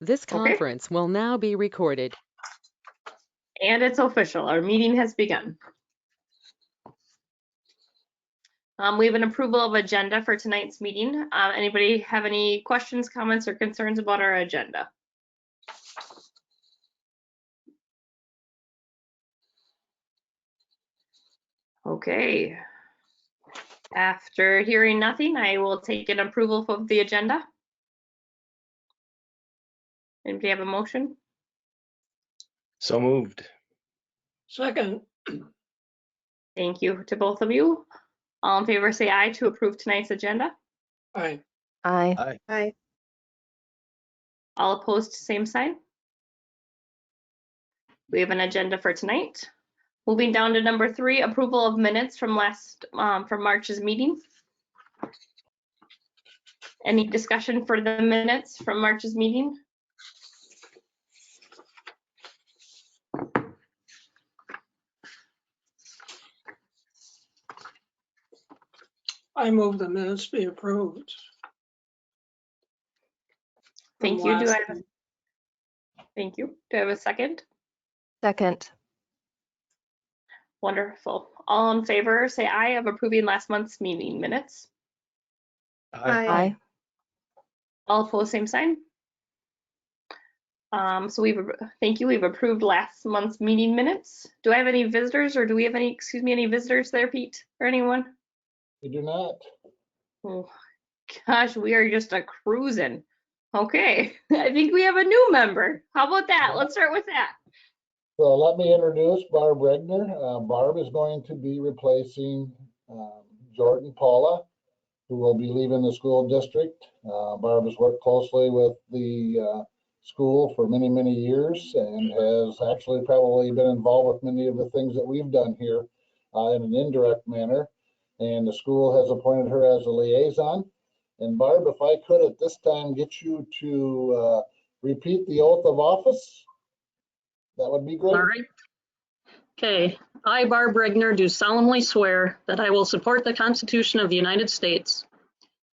This Okay. conference will now be recorded. And it's official. Our meeting has begun. We have an approval of agenda for tonight's meeting. Anybody have any questions, comments, or concerns about our agenda? Okay. After hearing nothing, I will take an approval of the agenda. Anybody have a motion? So moved. Second. Thank you to both of you. All in favor say aye to approve tonight's agenda. Aye. Aye. Aye. Aye. All opposed, same sign. We have an agenda for tonight. Moving down to number 3, approval of minutes from March's meeting. Any discussion for the minutes from March's meeting? I move the minutes be approved. Thank you. Thank you. Do I have a second? Second. Wonderful. All in favor, say aye of approving last month's meeting minutes. Aye. Aye. All opposed, same sign. So thank you. We've approved last month's meeting minutes. Do I have any visitors, or do we have any visitors there, Pete, or anyone? We do not. Oh, gosh, we are just a cruising. Okay, I think we have a new member. How about that? Let's start with that. So let me introduce Barb Regner. Barb is going to be replacing Jordan Paula, who will be leaving the school district. Barb has worked closely with the school for many, many years and has actually probably been involved with many of the things that we've done here in an indirect manner. And the school has appointed her as a liaison. And Barb, if I could at this time get you to repeat the oath of office, that would be great. All right. Okay. I, Barb Regner, do solemnly swear that I will support the Constitution of the United States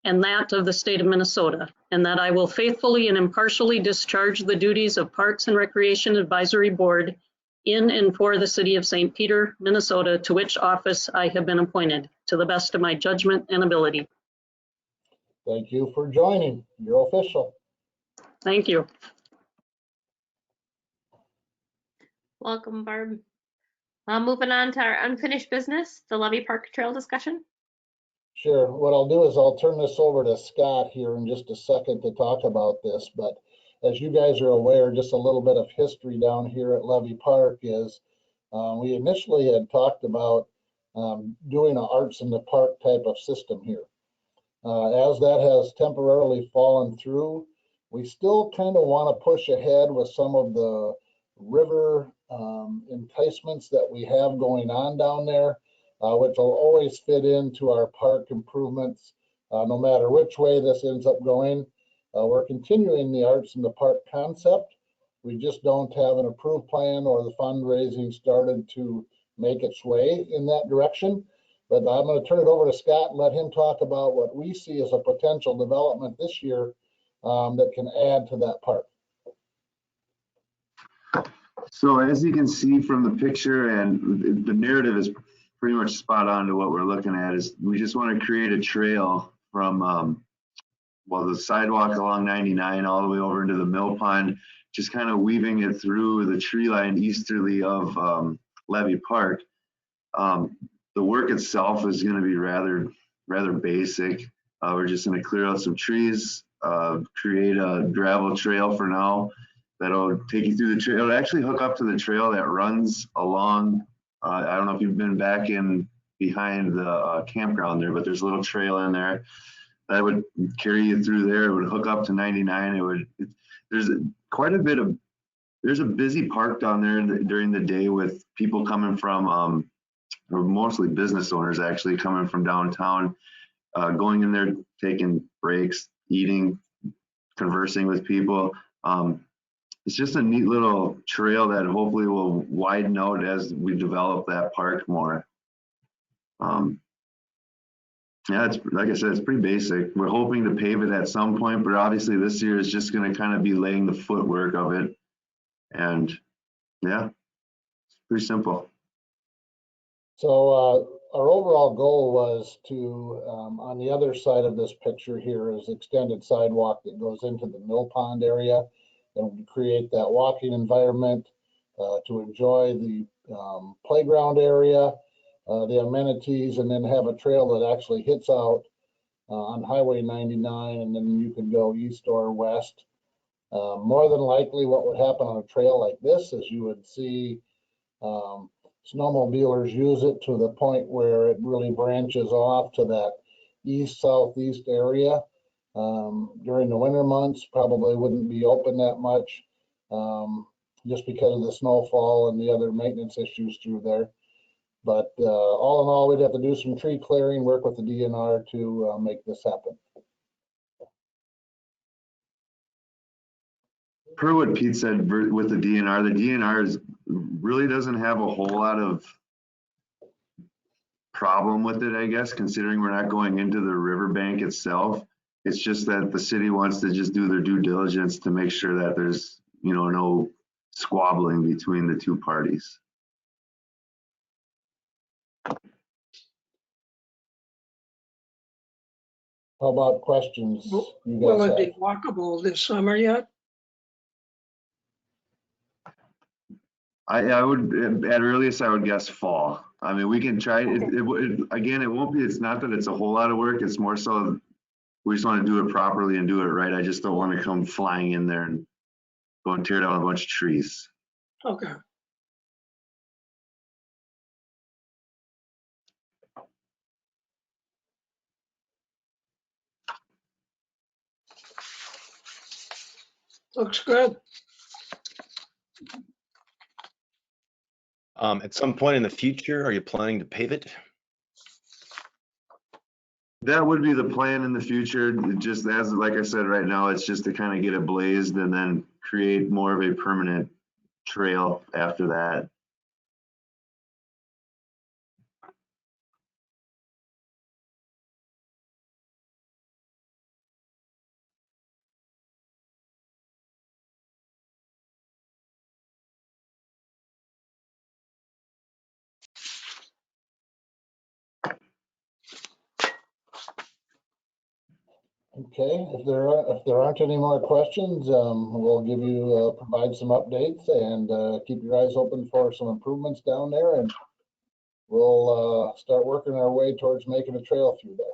and that of the state of Minnesota, and that I will faithfully and impartially discharge the duties of Parks and Recreation Advisory Board in and for the city of St. Peter, Minnesota, to which office I have been appointed, to the best of my judgment and ability. Thank you for joining. You're official. Thank you. Welcome, Barb. Moving on to our unfinished business, the Levee Park Trail discussion. Sure. What I'll do is I'll turn this over to Scott here in just a second to talk about this. But as you guys are aware, just a little bit of history down here at Levee Park is we initially had talked about doing an arts in the park type of system here. As that has temporarily fallen through, we still kind of want to push ahead with some of the river enticements that we have going on down there, which will always fit into our park improvements, no matter which way this ends up going. We're continuing the arts in the park concept. We just don't have an approved plan or the fundraising started to make its way in that direction. But I'm going to turn it over to Scott and let him talk about what we see as a potential development this year that can add to that park. So as you can see from the picture, and the narrative is pretty much spot on to what we're looking at, is we just want to create a trail from the sidewalk along 99 all the way over into the mill pond, just kind of weaving it through the tree line easterly of Levee Park. The work itself is going to be rather basic. We're just going to clear out some trees, create a gravel trail for now that'll take you through the trail. It'll actually hook up to the trail that runs along. I don't know if you've been back in behind the campground there, but there's a little trail in there that would carry you through there. It would hook up to 99. There's a busy park down there during the day with people coming from, mostly business owners actually coming from downtown, going in there, taking breaks, eating, conversing with people. It's just a neat little trail that hopefully will widen out as we develop that park more. Yeah, it's like I said, it's pretty basic. We're hoping to pave it at some point, but obviously this year is just going to kind of be laying the footwork of it. And yeah, it's pretty simple. So our overall goal was to, on the other side of this picture here is extended sidewalk that goes into the mill pond area and create that walking environment to enjoy the playground area, the amenities, and then have a trail that actually hits out on Highway 99, and then you can go east or west. More than likely, what would happen on a trail like this is you would see snowmobilers use it to the point where it really branches off to that east southeast area. During the winter months, probably wouldn't be open that much just because of the snowfall and the other maintenance issues through there. But all in all, we'd have to do some tree clearing, work with the DNR to make this happen. Per what Pete said with the DNR really doesn't have a whole lot of problem with it, I guess, considering we're not going into the riverbank itself. It's just that the city wants to just do their due diligence to make sure that there's, no squabbling between the two parties. How about questions you Will guys it have? be walkable this summer yet? I would, at earliest, I would guess fall. I mean, we can try again, it won't be, it's not that it's a whole lot of work. It's more so we just want to do it properly and do it right. I just don't want to come flying in there and go and tear down a bunch of trees. Okay. Looks good. At some point in the future, are you planning to pave it? That would be the plan in the future. Just as, like I said, right now, it's just to kind of get it blazed and then create more of a permanent trail after that. Okay, if there aren't any more questions, we'll give you provide some updates and keep your eyes open for some improvements down there, and we'll start working our way towards making a trail through there.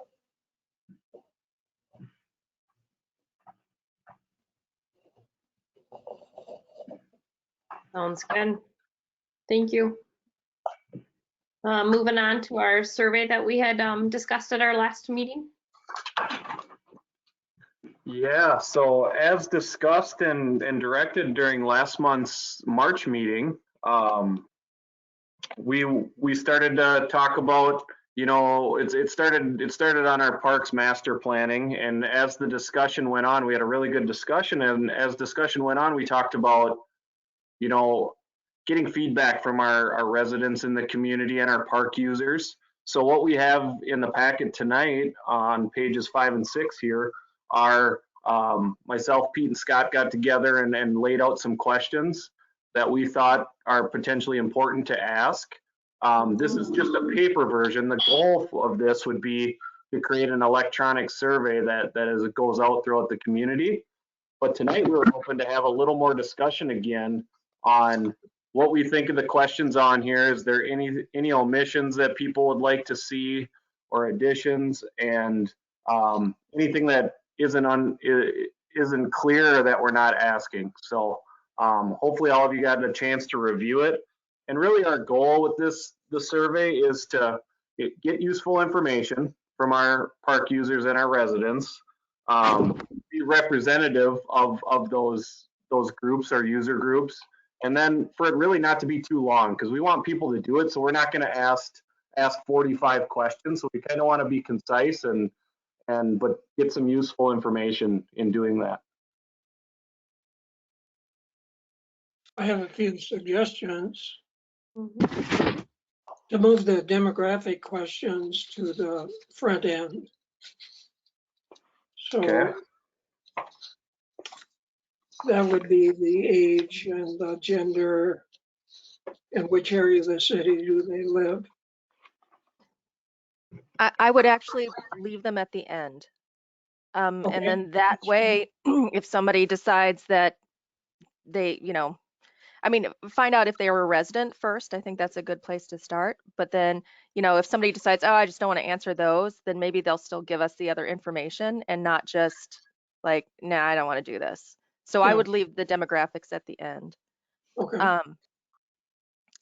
Sounds good. Thank you. Moving on to our survey that we had discussed at our last meeting. Yeah, so as discussed and directed during last month's March meeting, we started to talk about, it started on our parks master planning, and as the discussion went on, we had a really good discussion, and as discussion went on, we talked about, getting feedback from our residents in the community and our park users. So what we have in the packet tonight on pages 5 and 6 here are myself, Pete, and Scott got together and laid out some questions that we thought are potentially important to ask. This is just a paper version. The goal of this would be to create an electronic survey that goes out throughout the community. But tonight we were hoping to have a little more discussion again on what we think of the questions on here. Is there any omissions that people would like to see or additions, and anything that isn't clear that we're not asking. So hopefully all of you got a chance to review it. And really our goal with the survey is to get useful information from our park users and our residents, be representative of those groups or user groups, and then for it really not to be too long, because we want people to do it. So we're not going to ask 45 questions. So we kind of want to be concise but get some useful information in doing that. I have a few suggestions. To move the demographic questions to the front end. So Okay. that would be the age and the gender and which area of the city do they live. I would actually leave them at the end. And Okay. then that way, if somebody decides that they, I mean, find out if they were a resident first. I think that's a good place to start. But then, if somebody decides, oh, I just don't want to answer those, then maybe they'll still give us the other information and not just like, nah, I don't want to do this. So I Yeah. would leave the demographics at the end. Okay.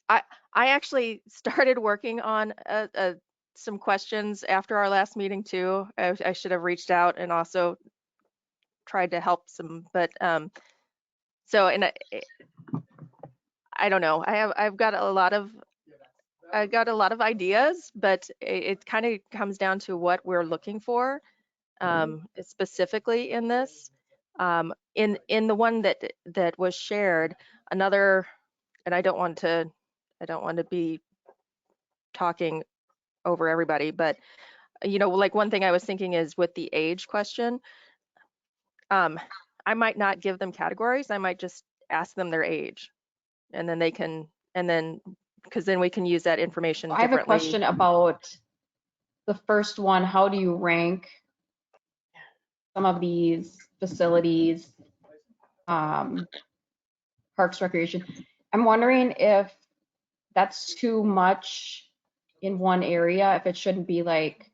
I actually started working on some questions after our last meeting too. I should have reached out and also tried to help some, but so and I don't know. I've got a lot of ideas, but it kind of comes down to what we're looking for specifically in this. In the one that was shared, another, and I don't want to be talking over everybody, but like one thing I was thinking is with the age question, I might not give them categories. I might just ask them their age, and then because then we can use that information I have a differently. question about the first one. How do you rank some of these facilities, parks, recreation? I'm wondering if that's too much in one area, if it shouldn't be like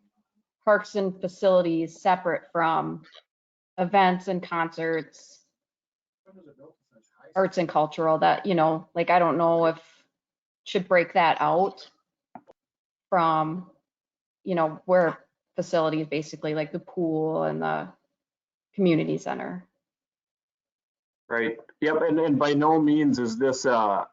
parks and facilities separate from events and concerts, arts and cultural, that, like, I don't know if should break that out from, where facilities basically like the pool and the community center. Right. Yep. And by no means is this a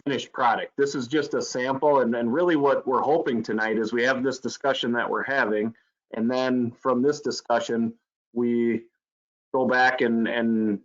finished product. This is just a sample. And really what we're hoping tonight is we have this discussion that we're having. And then from this discussion, we go back and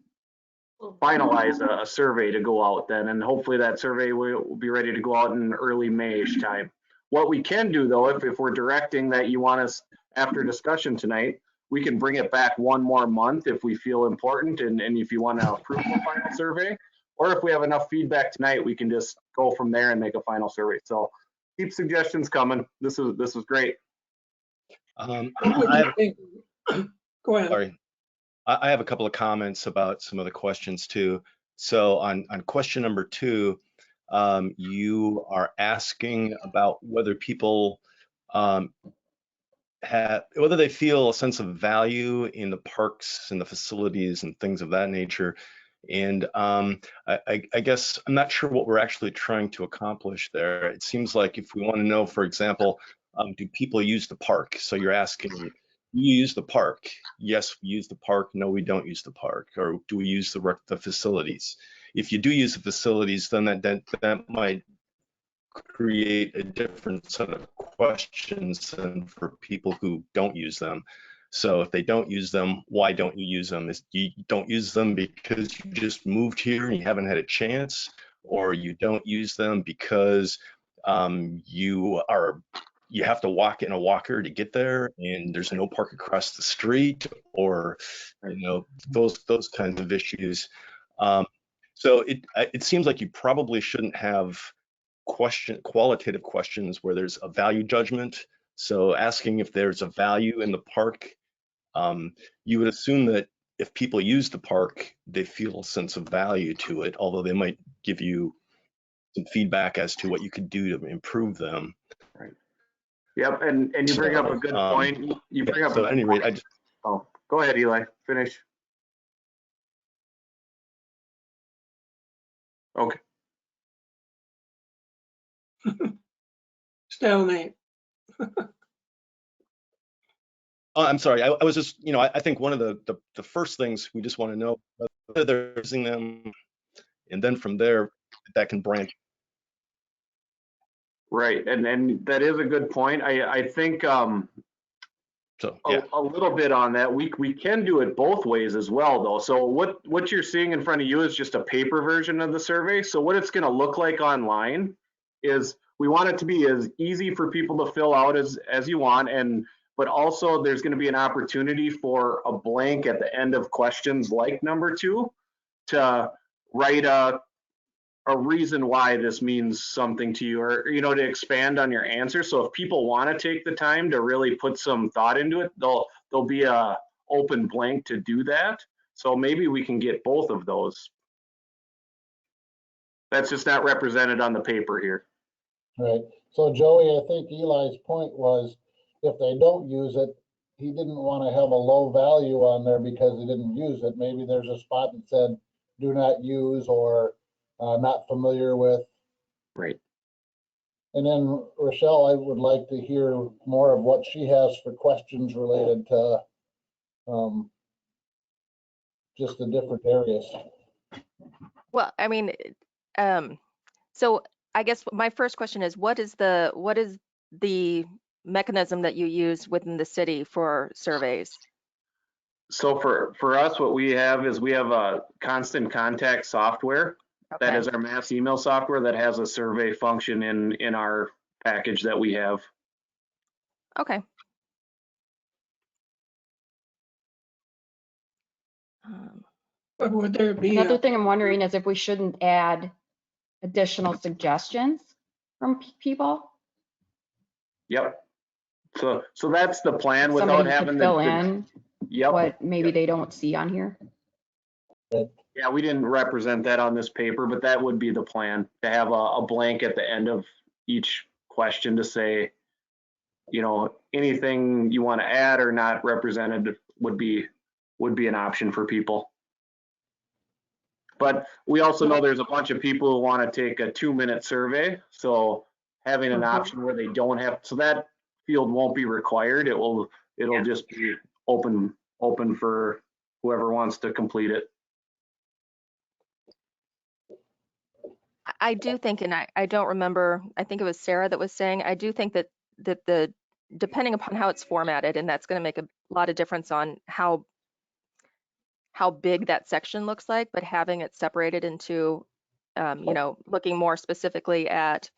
finalize a survey to go out then. And hopefully that survey will be ready to go out in early May-ish time. What we can do though, if we're directing that you want us after discussion tonight, we can bring it back one more month if we feel important and if you want to approve a final survey. Or if we have enough feedback tonight, we can just go from there and make a final survey. So keep suggestions coming. This was great. What would you think? Go ahead. Sorry. I have a couple of comments about some of the questions too. So on question number 2, you are asking about whether people whether they feel a sense of value in the parks and the facilities and things of that nature. And I guess I'm not sure what we're actually trying to accomplish there. It seems like if we want to know, for example, do people use the park? So you're asking, do you use the park? Yes, we use the park. No, we don't use the park. Or do we use the facilities? If you do use the facilities, then that might create a different set of questions than for people who don't use them. So if they don't use them, why don't you use them? You don't use them because you just moved here and you haven't had a chance, or you don't use them because you have to walk in a walker to get there and there's no park across the street, or those kinds of issues. So it seems like you probably shouldn't have qualitative questions where there's a value judgment. So asking if there's a value in the park, you would assume that if people use the park, they feel a sense of value to it, although they might give you some feedback as to what you could do to improve them. Right. Yep. And you bring up a good point. You bring up. So at any rate, Oh, go ahead, Eli. Finish. Okay. Stalemate. Oh, I'm sorry. I was just, I think one of the first things we just want to know whether they're using them, and then from there, that can branch. Right, and that is a good point. I think So yeah. a little bit on that. We can do it both ways as well, though. So what you're seeing in front of you is just a paper version of the survey. So what it's going to look like online is we want it to be as easy for people to fill out as you want, but also there's going to be an opportunity for a blank at the end of questions like number 2 to write a reason why this means something to you, or to expand on your answer. So if people want to take the time to really put some thought into it, there'll be a open blank to do that. So maybe we can get both of those. That's just not represented on the paper here. Right. So Joey, I think Eli's point was if they don't use it, he didn't want to have a low value on there because he didn't use it. Maybe there's a spot that said do not use or not familiar with. Right. And then Rochelle, I would like to hear more of what she has for questions related to just the different areas. Well, I mean, so I guess my first question is, what is the mechanism that you use within the city for surveys? So for us, what we have is we have a constant contact software. Okay. That is our mass email software that has a survey function in our package that we have. Okay. But would there be Another thing I'm wondering is if we shouldn't add additional suggestions from people. Yep. So that's the plan without Somebody having could fill in Yep. what maybe they don't see on here. Yeah, we didn't represent that on this paper, but that would be the plan, to have a blank at the end of each question to say, anything you want to add or not represented would be an option for people. But we also know there's a bunch of people who want to take a 2-minute survey. So having an option where they don't have, so that field won't be required. It'll just be open for whoever wants to complete it. I do think, and I don't remember, I think it was Sarah that was saying, I do think that the depending upon how it's formatted, and that's going to make a lot of difference on how big that section looks like, but having it separated into, looking more specifically at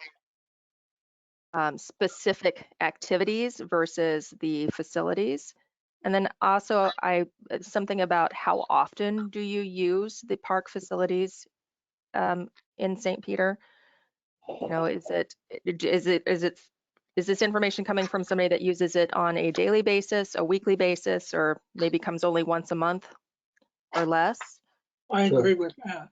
specific activities versus the facilities. And then also something about how often do you use the park facilities in St. Peter? Is this information coming from somebody that uses it on a daily basis, a weekly basis, or maybe comes only once a month or less? I agree with that.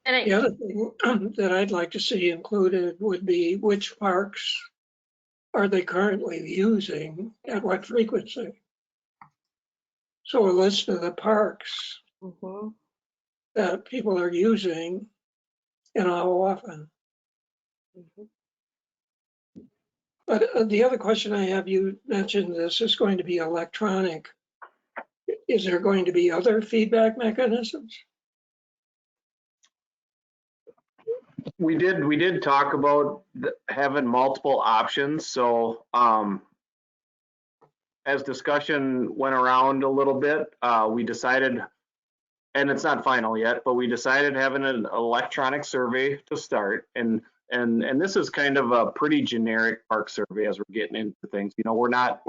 And The other thing that I'd like to see included would be which parks are they currently using at what frequency? So a list of the parks that people are using and how often. But the other question I have, you mentioned this is going to be electronic. Is there going to be other feedback mechanisms? We did talk about having multiple options. So as discussion went around a little bit, we decided, and it's not final yet, but we decided having an electronic survey to start. And this is kind of a pretty generic park survey as we're getting into things. We're not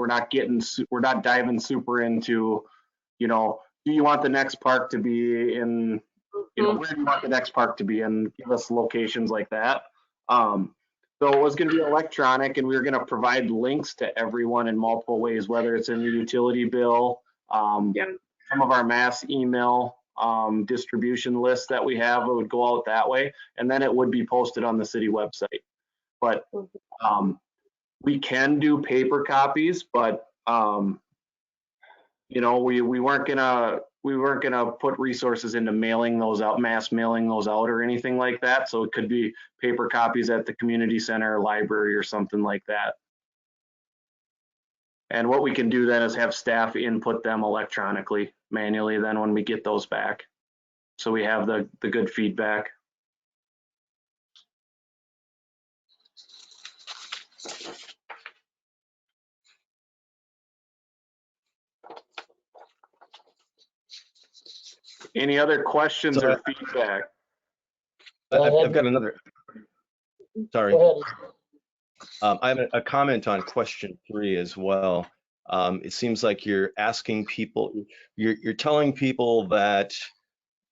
diving super into, do you want the next park to be in, where do you want the next park to be, and give us locations like that. So it was going to be electronic, and we were going to provide links to everyone in multiple ways, whether it's in the utility bill, some of our mass email distribution lists that we have, it would go out that way, and then it would be posted on the city website. But we can do paper copies, but we weren't gonna put resources into mailing those out, mass mailing those out or anything like that. So it could be paper copies at the community center, library, or something like that. And what we can do then is have staff input them electronically, manually, then when we get those back. So we have the good feedback. Any other questions or feedback? I've got another. Sorry. Go ahead. I have a comment on question 3 as well. It seems like you're asking people, you're telling people that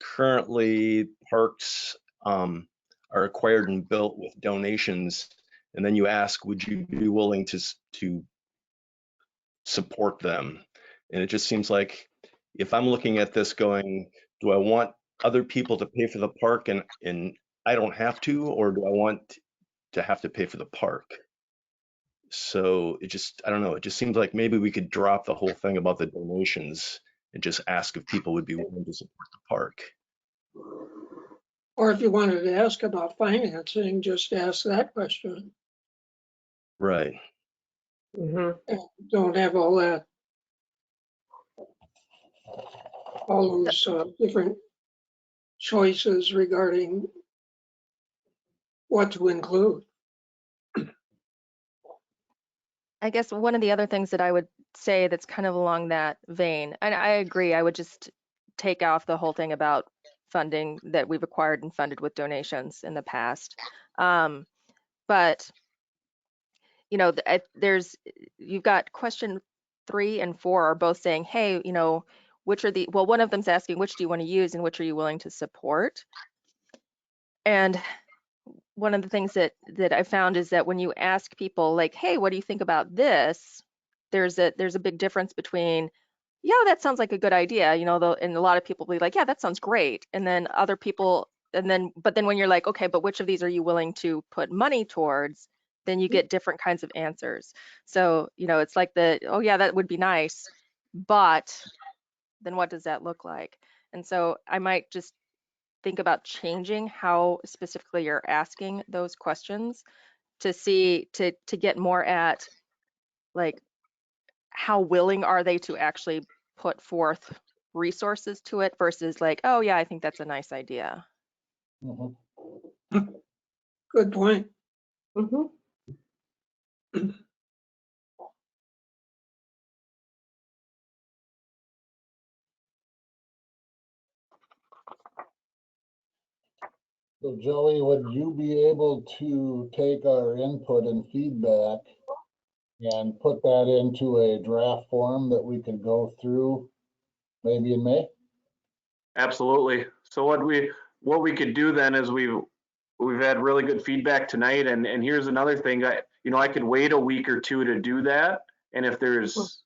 currently parks are acquired and built with donations, and then you ask, would you be willing to support them? And it just seems like if I'm looking at this going, do I want other people to pay for the park and I don't have to, or do I want to have to pay for the park? So it just, I don't know, it just seems like maybe we could drop the whole thing about the donations and just ask if people would be willing to support the park. Or if you wanted to ask about financing, just ask that question. Right. Mhm. And don't have all those different choices regarding what to include. I guess one of the other things that I would say that's kind of along that vein, and I agree, I would just take off the whole thing about funding that we've acquired and funded with donations in the past. But you know, you've got question 3 and 4 are both saying, hey, you know, which are the, well, one of them's asking which do you want to use and which are you willing to support? And one of the things that I found is that when you ask people like, hey, what do you think about this? There's a big difference between, yeah, that sounds like a good idea, you know, and a lot of people will be like, yeah, that sounds great. And then other people, but then when you're like, okay, but which of these are you willing to put money towards? Then you get different kinds of answers. So, you know, it's like oh yeah, that would be nice, but then what does that look like? And so I might just think about changing how specifically you're asking those questions to see, to get more at like, how willing are they to actually put forth resources to it versus like, oh yeah, I think that's a nice idea. Mhm. Good point. Mhm. So Joey, would you be able to take our input and feedback and put that into a draft form that we could go through maybe in May? Absolutely. So what we could do then is we've had really good feedback tonight, and here's another thing. I could wait a week or two to do that, and if there's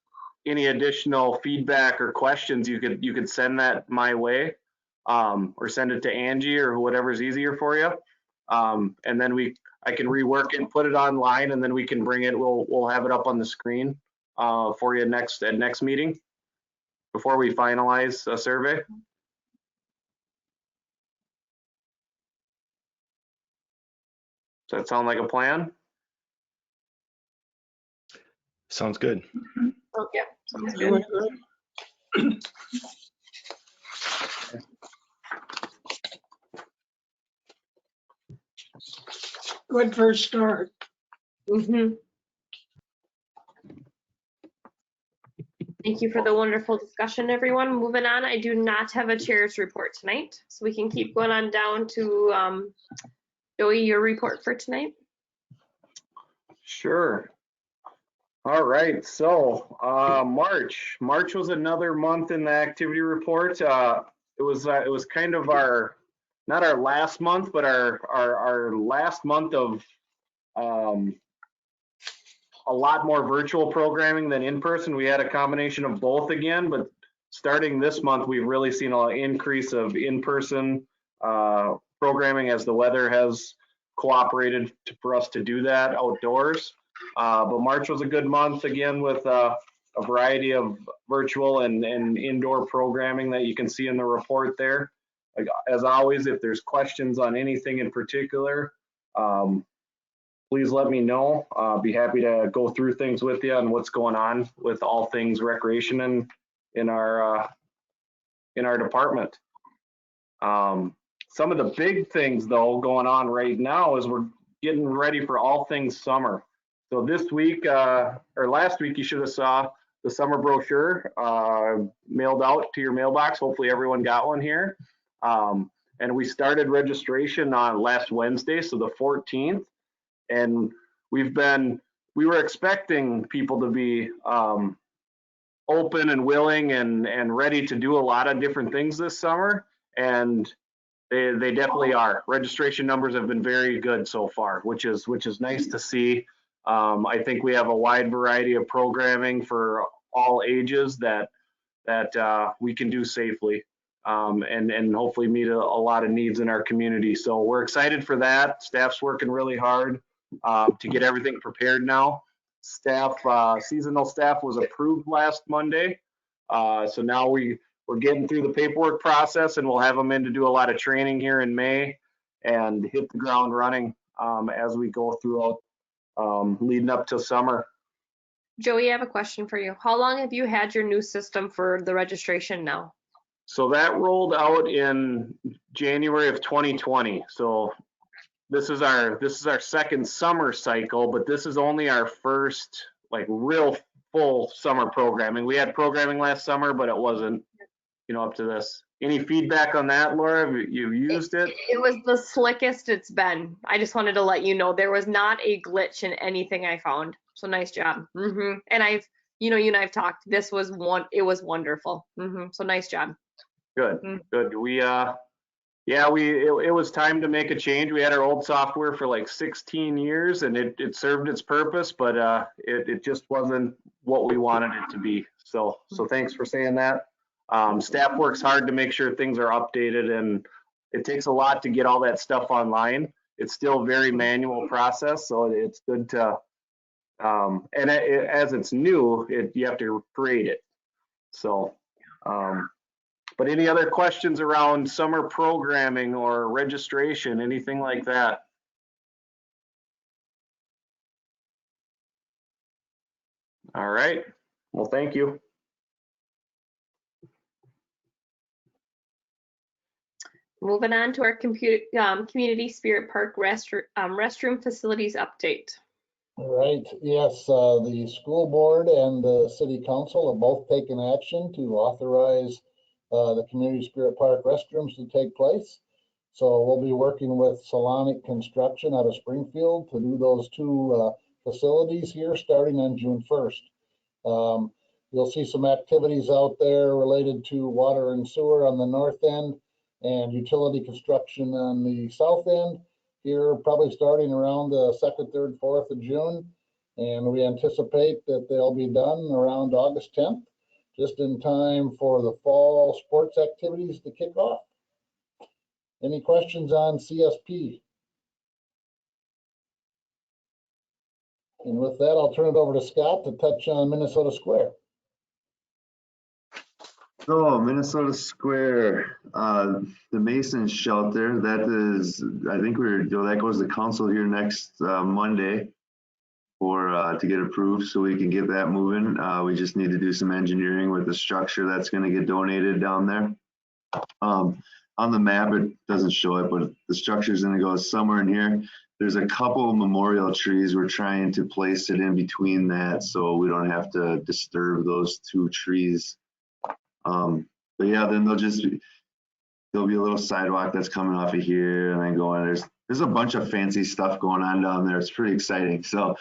any additional feedback or questions, you could send that my way, or send it to Angie or whatever's easier for you, and then I can rework it and put it online, and then we can bring it. We'll have it up on the screen for you at next meeting before we finalize a survey. Does that sound like a plan? Sounds good. Oh, yeah. Sounds You good. agree? Good first start. Mhm. Thank you for the wonderful discussion, everyone. Moving on, I do not have a chair's report tonight, so we can keep going on down to Joey, your report for tonight. Sure. All right, so March was another month in the activity report. It was kind of not our last month, but our last month of a lot more virtual programming than in person. We had a combination of both again, but starting this month, we've really seen an increase of in-person programming as the weather has cooperated for us to do that outdoors. But March was a good month again with a variety of virtual and indoor programming that you can see in the report there. Like, as always, if there's questions on anything in particular, please let me know. Be happy to go through things with you on what's going on with all things recreation in our department. Some of the big things though going on right now is we're getting ready for all things summer. So this week or last week, you should have saw the summer brochure mailed out to your mailbox. Hopefully everyone got one here. And we started registration on last Wednesday, so the 14th. And we were expecting people to be open and willing and ready to do a lot of different things this summer, and they definitely are. Registration numbers have been very good so far, which is nice to see. I think we have a wide variety of programming for all ages that we can do safely, and hopefully meet a lot of needs in our community. So we're excited for that. Staff's working really hard to get everything prepared now. Seasonal staff was approved last Monday. So now we're getting through the paperwork process, and we'll have them in to do a lot of training here in May and hit the ground running as we go throughout leading up to summer. Joey, I have a question for you. How long have you had your new system for the registration now? So that rolled out in January of 2020. So this is our second summer cycle, but this is only our first like real full summer programming. We had programming last summer, but it wasn't, up to this. Any feedback on that, Laura? Have you used it? It was the slickest it's been. I just wanted to let you know there was not a glitch in anything I found. So nice job. And you and I've talked. It was wonderful. So nice job. Good. Good. It was time to make a change. We had our old software for like 16 years, and it served its purpose, but it just wasn't what we wanted it to be. So thanks for saying that. Staff works hard to make sure things are updated, and it takes a lot to get all that stuff online. It's still a very manual process, so it's good to, as it's new, you have to create it. So, but any other questions around summer programming or registration, anything like that? All right. Well, thank you. Moving on to our community spirit park restroom facilities update. All right, yes, the school board and the city council have both taken action to authorize the community spirit park restrooms to take place. So we'll be working with Solonic Construction out of Springfield to do those two facilities here starting on June 1st. You'll see some activities out there related to water and sewer on the north end and utility construction on the south end here, probably starting around the 2nd, 3rd, 4th of June. And we anticipate that they'll be done around August 10th, just in time for the fall sports activities to kick off. Any questions on CSP? And with that, I'll turn it over to Scott to touch on Minnesota Square. So Minnesota Square, the Mason shelter, that is, I think that goes to council here next Monday for to get approved so we can get that moving. We just need to do some engineering with the structure that's going to get donated down there. On the map, it doesn't show it, but the structure is going to go somewhere in here. There's a couple memorial trees. We're trying to place it in between that so we don't have to disturb those two trees. But yeah, then there'll be a little sidewalk that's coming off of here and then going, there's a bunch of fancy stuff going on down there. It's pretty exciting. So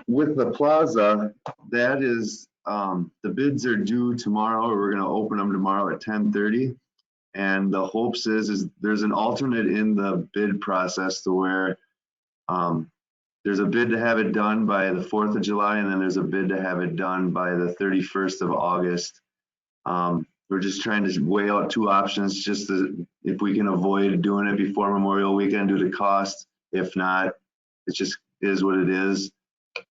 with the plaza, that is, the bids are due tomorrow. We're going to open them tomorrow at 10:30. And the hopes is there's an alternate in the bid process to where there's a bid to have it done by the 4th of July, and then there's a bid to have it done by the 31st of August. We're just trying to weigh out two options, just if we can avoid doing it before Memorial Weekend due to cost. If not, it just is what it is.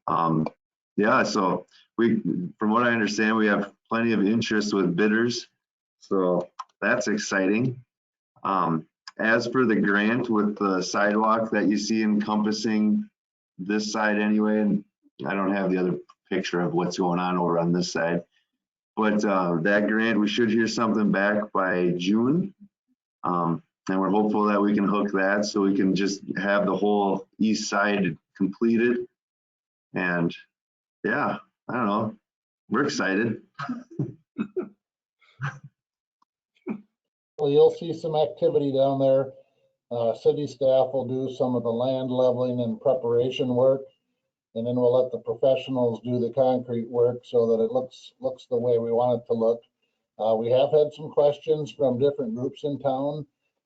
Yeah, so from what I understand, we have plenty of interest with bidders. So that's exciting. As for the grant with the sidewalk that you see encompassing this side anyway, and I don't have the other picture of what's going on over on this side, but that grant, we should hear something back by June. And we're hopeful that we can hook that so we can just have the whole east side completed. And yeah, I don't know, we're excited. Well, you'll see some activity down there City staff will do some of the land leveling and preparation work. And then we'll let the professionals do the concrete work so that it looks the way we want it to look. We have had some questions from different groups in town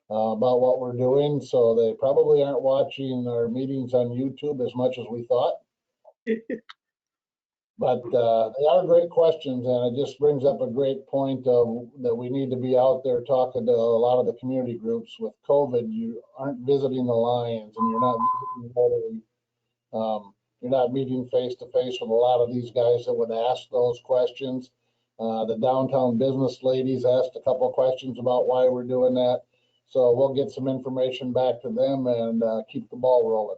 about what we're doing, so they probably aren't watching our meetings on YouTube as much as we thought. But they are great questions, and it just brings up a great point of that we need to be out there talking to a lot of the community groups. With COVID, you aren't visiting the Lions, and you're not visiting Rotary. You're not meeting face to face with a lot of these guys that would ask those questions. The downtown business ladies asked a couple of questions about why we're doing that. So we'll get some information back to them and keep the ball rolling.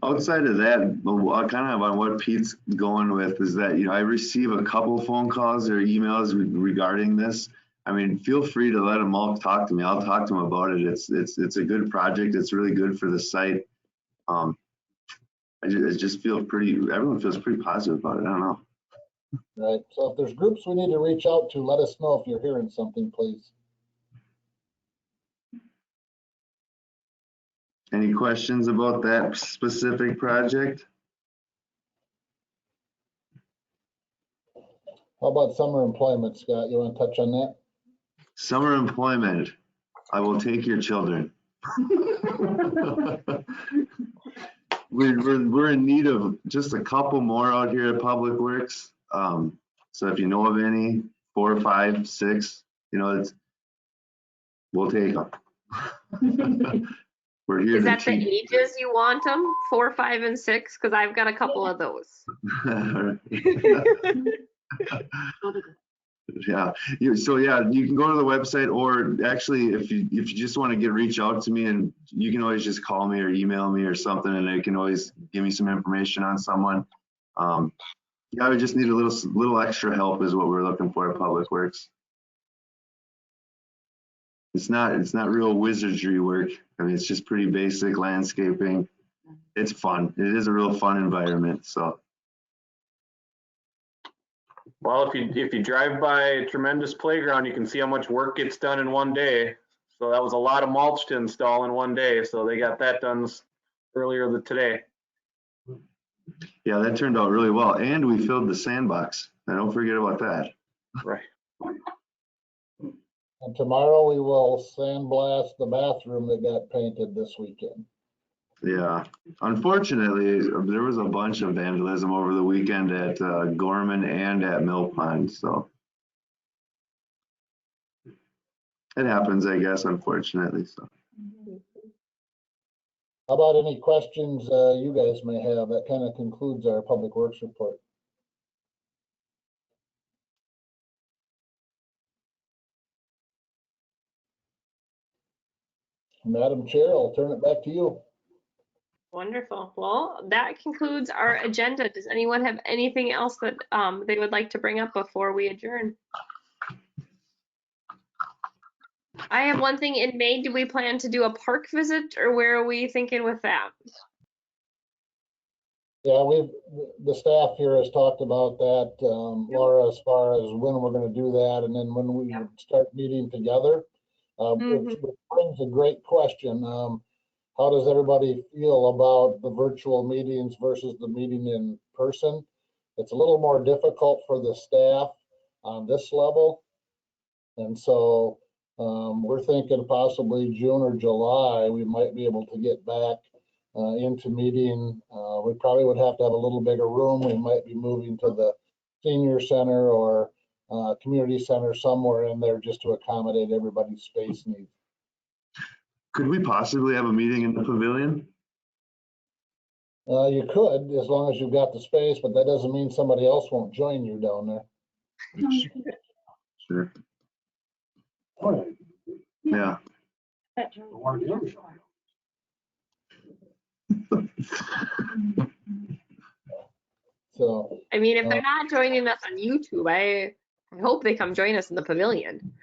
Outside of that, kind of on what Pete's going with is that, I receive a couple phone calls or emails regarding this. I mean, feel free to let them all talk to me. I'll talk to them about it. It's a good project. It's really good for the site. I just feel everyone feels pretty positive about it. I don't know. Right. So if there's groups we need to reach out to, let us know if you're hearing something, please. Any questions about that specific project? How about summer employment, Scott? You want to touch on that? Summer employment. I will take your children. We're in need of just a couple more out here at Public Works. So if you know of any, 4, 5, 6, we'll take them. We're here. Is that the ages you want them? 4, 5, and 6? Because I've got a couple of those. Yeah. So yeah, you can go to the website, or actually, if you just want to reach out to me, and you can always just call me or email me or something, and they can always give me some information on someone. Yeah, we just need a little extra help is what we're looking for at Public Works. It's not real wizardry work. I mean, it's just pretty basic landscaping. It's fun. It is a real fun environment. So. Well, if you drive by a tremendous playground, you can see how much work gets done in one day. So that was a lot of mulch to install in one day. So they got that done earlier today. Yeah, that turned out really well. And we filled the sandbox. And don't forget about that. Right. And tomorrow we will sandblast the bathroom that got painted this weekend. Yeah, unfortunately, there was a bunch of vandalism over the weekend at Gorman and at Mill Pond, so it happens, I guess, unfortunately. So. How about any questions you guys may have? That kind of concludes our Public Works report. Madam Chair, I'll turn it back to you. Wonderful. Well, that concludes our agenda. Does anyone have anything else that they would like to bring up before we adjourn? I have one thing in May. Do we plan to do a park visit, or where are we thinking with that? Yeah, the staff here has talked about that, Laura, as far as when we're going to do that, and then when we start meeting together. Which brings a great question. How does everybody feel about the virtual meetings versus the meeting in person? It's a little more difficult for the staff on this level. And so we're thinking possibly June or July, we might be able to get back into meeting. We probably would have to have a little bigger room. We might be moving to the senior center or community center somewhere in there just to accommodate everybody's space needs. Could we possibly have a meeting in the pavilion? You could, as long as you've got the space, but that doesn't mean somebody else won't join you down there. Sure. Yeah. So, I mean, if they're not joining us on YouTube, I hope they come join us in the pavilion.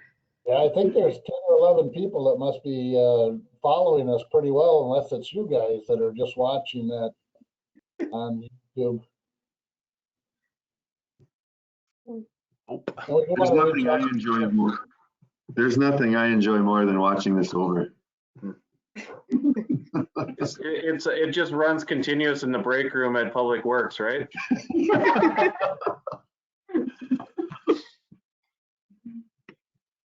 yeah, I think there's 10 or 11 people that must be following us pretty well, unless it's you guys that are just watching that on YouTube. There's nothing I enjoy more. There's nothing I enjoy more than watching this over. It just runs continuous in the break room at Public Works, right?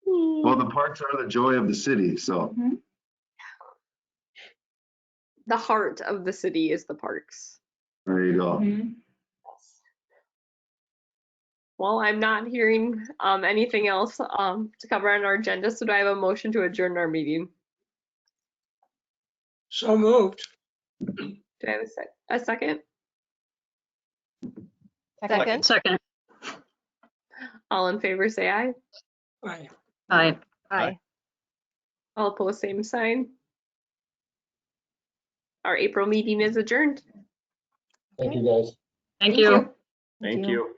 Well, the parks are the joy of the city, so. The heart of the city is the parks. There you go. Well, I'm not hearing anything else to cover on our agenda, so do I have a motion to adjourn our meeting? So moved. Do I have a second? Second. Second. All in favor, say aye. Aye. Aye. Aye. All opposed, same sign. Our April meeting is adjourned. Thank you, guys. Thank you. Thank you.